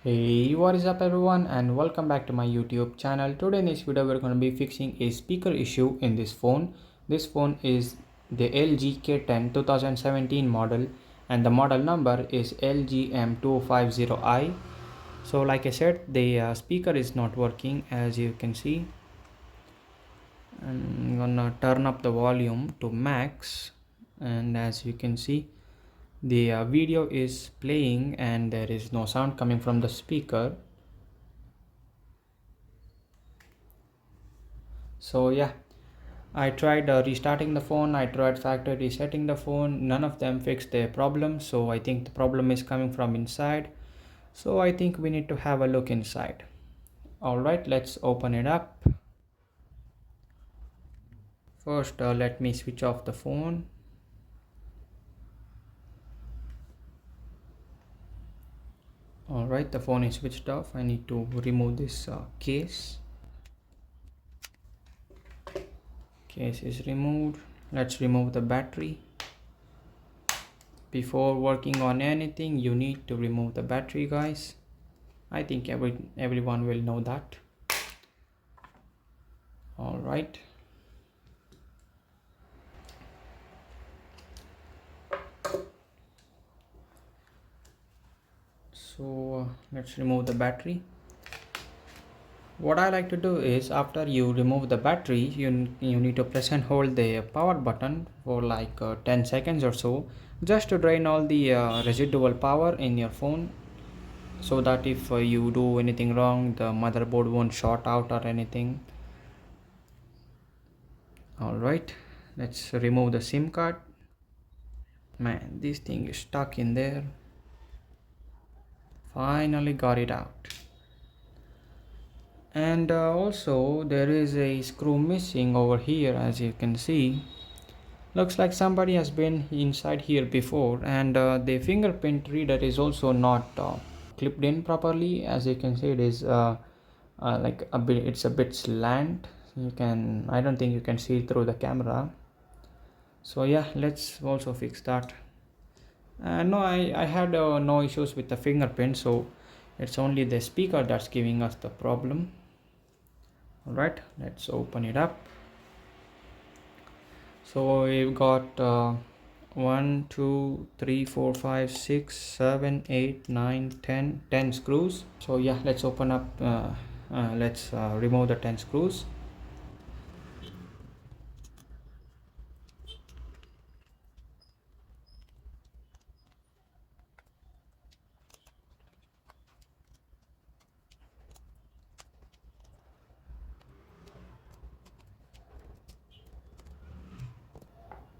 Hey, what is up everyone and welcome back to my YouTube channel. Today in this video we're going to be fixing a speaker issue in this phone. This phone is the LG K10 2017 model and the model number is LG-M250I. So like I said, the speaker is not working as you can see. I'm gonna turn up the volume to max, and as you can see the video is playing and there is no sound coming from the speaker. So yeah, I tried restarting the phone, I tried factory resetting the phone, none of them fixed the problem. So I think the problem is coming from inside. So I think we need to have a look inside. Alright, let's open it up. First let me switch off the phone. Alright, the phone is switched off. I need to remove this case. Case is removed. Let's remove the battery. Before working on anything, you need to remove the battery, guys. I think everyone will know that. All right. So let's remove the battery. What I like to do is after you remove the battery, you need to press and hold the power button for like 10 seconds or so, just to drain all the residual power in your phone, so that if you do anything wrong, the motherboard won't short out or anything. All right, let's remove the SIM card. Man, this thing is stuck in there. Finally got it out. And also there is a screw missing over here, as you can see. Looks like somebody has been inside here before, and the fingerprint reader is also not clipped in properly. As you can see, it is like a bit, it's a bit slant. I don't think you can see through the camera. So yeah, let's also fix that. No, I had no issues with the fingerprint, so it's only the speaker that's giving us the problem. Alright, let's open it up. So we've got 1 2 3 4 5 6 7 8 9 10 screws. So yeah, let's open up let's remove the 10 screws.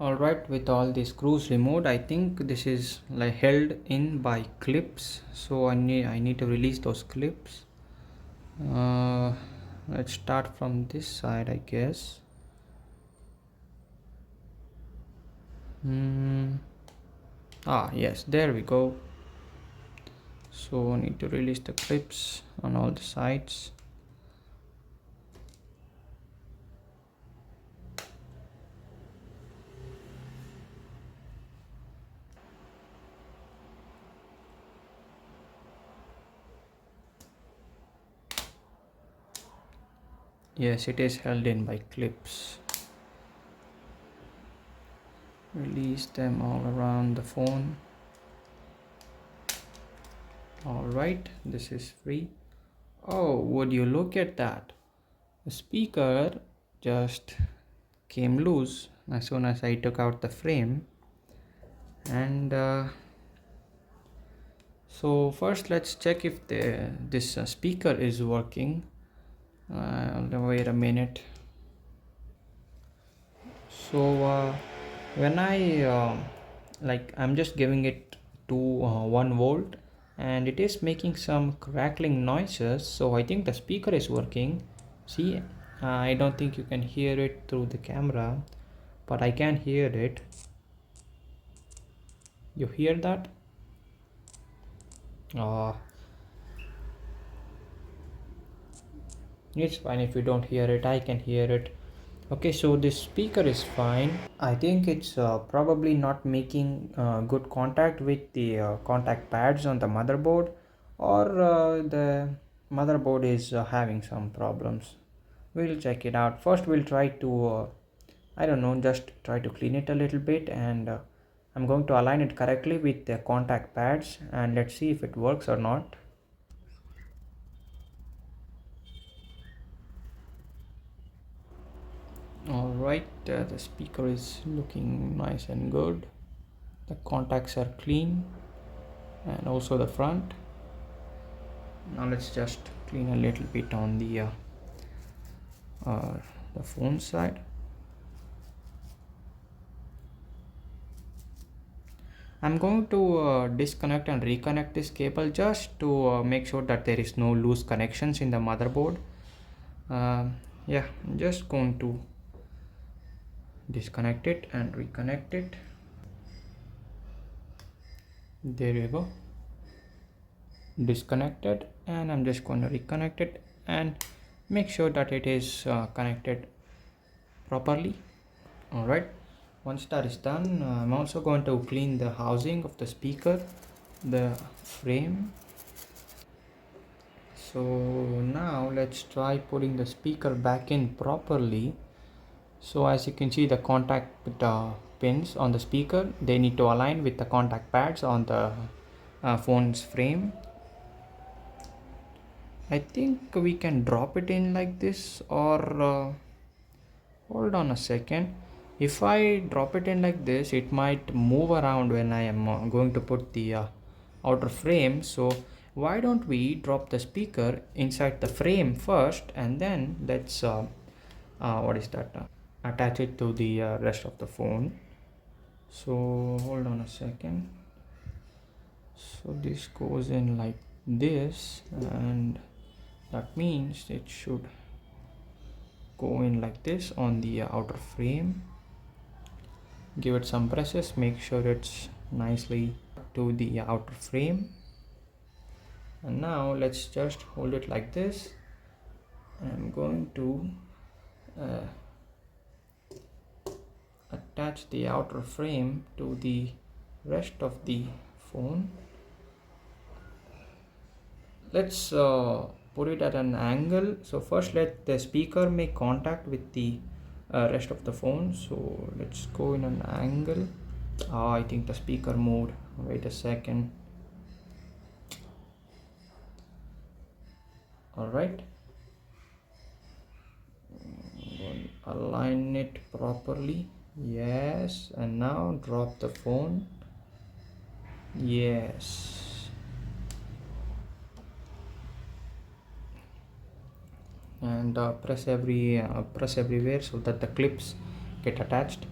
Alright, with all the screws removed, I think this is like held in by clips, so I need to release those clips. Let's start from this side, I guess. Yes, there we go. So I need to release the clips on all the sides. Yes, it is held in by clips. Release them all around the phone. Alright, this is free. Oh, would you look at that? The speaker just came loose as soon as I took out the frame. And so first let's check if this speaker is working. Wait a minute. So when I'm just giving it to 1 volt, and it is making some crackling noises, so I think the speaker is working. See, I don't think you can hear it through the camera, but I can hear it. You hear that? It's fine if you don't hear it, I can hear it. Okay, so this speaker is fine. I think it's probably not making good contact with the contact pads on the motherboard, or the motherboard is having some problems. We'll check it out. First we'll try to I don't know, just try to clean it a little bit, and I'm going to align it correctly with the contact pads, and let's see if it works or not. Alright, the speaker is looking nice and good. The contacts are clean, and also the front. Now let's just clean a little bit on uh, the phone side. I'm going to disconnect and reconnect this cable just to make sure that there is no loose connections in the motherboard. Yeah, I'm just going to disconnect it and reconnect it. There you go. Disconnected, and I'm just going to reconnect it and make sure that it is connected properly. Alright, once that is done, I'm also going to clean the housing of the speaker, the frame. So now let's try putting the speaker back in properly. So as you can see, the contact pins on the speaker, they need to align with the contact pads on the phone's frame. I think we can drop it in like this, or hold on a second. If I drop it in like this, it might move around when I am going to put the outer frame. So why don't we drop the speaker inside the frame first, and then let's what is that, attach it to the rest of the phone. So hold on a second. So this goes in like this, and that means it should go in like this on the outer frame. Give it some presses, make sure it's nicely to the outer frame, and now let's just hold it like this. I'm going to uh, attach the outer frame to the rest of the phone. Let's put it at an angle. So first let the speaker make contact with the rest of the phone. So let's go in an angle. I think the speaker moved. Wait a second. Alright, align it properly. Yes, and now drop the phone. Yes, and press everywhere so that the clips get attached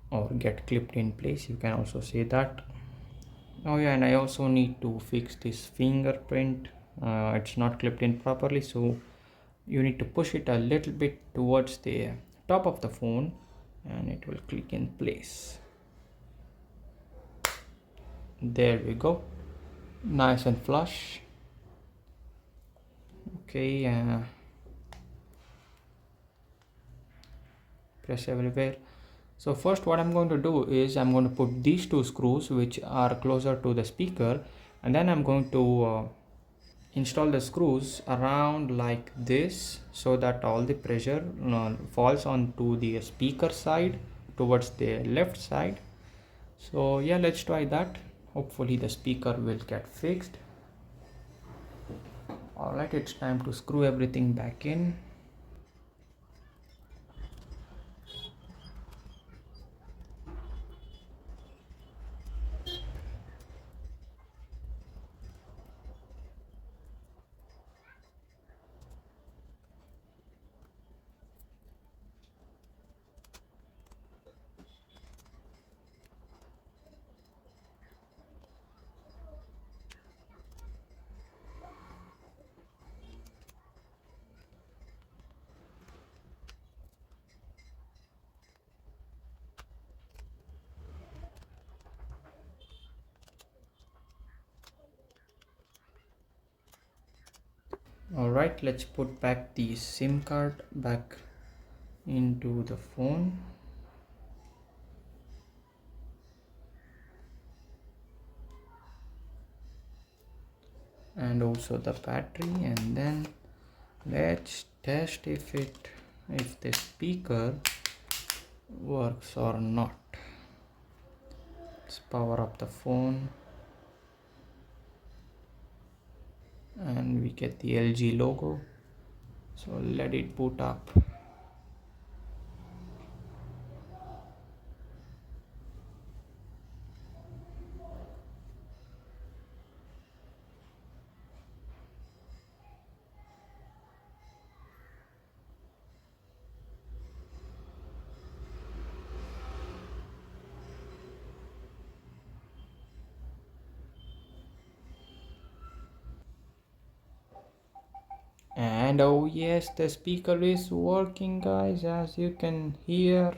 or get clipped in place, you can also say that. Oh yeah, and I also need to fix this fingerprint. It's not clipped in properly, so you need to push it a little bit towards the top of the phone, and it will click in place. There we go, nice and flush. Okay, press everywhere. So first what I'm going to do is I'm going to put these two screws which are closer to the speaker, and then I'm going to install the screws around like this so that all the pressure falls onto the speaker side towards the left side. So yeah, let's try that. Hopefully the speaker will get fixed. Alright, it's time to screw everything back in. Alright, let's put back the SIM card back into the phone. and also the battery, and then let's test if the speaker works or not. Let's power up the phone and we get the LG logo, so let it boot up. And oh yes, the speaker is working, guys, as you can hear.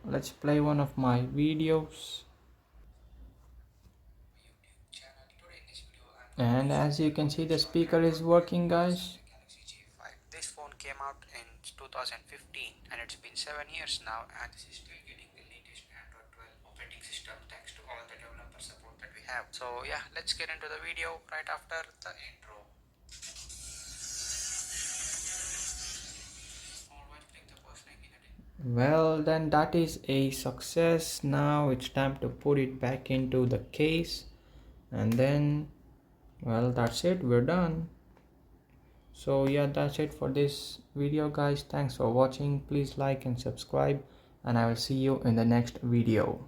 Let's play one of my videos. And as you can see, the speaker is working, guys. This phone came out in 2015 and it's been 7 years now, and this is still getting the latest Android 12 operating system thanks to all the developer support that we have. So yeah, let's get into the video right after the intro. Well, then that is a success. Now it's time to put it back into the case, and then, well, that's it, we're done. So yeah, that's it for this video, guys. Thanks for watching. Please like and subscribe, and I will see you in the next video.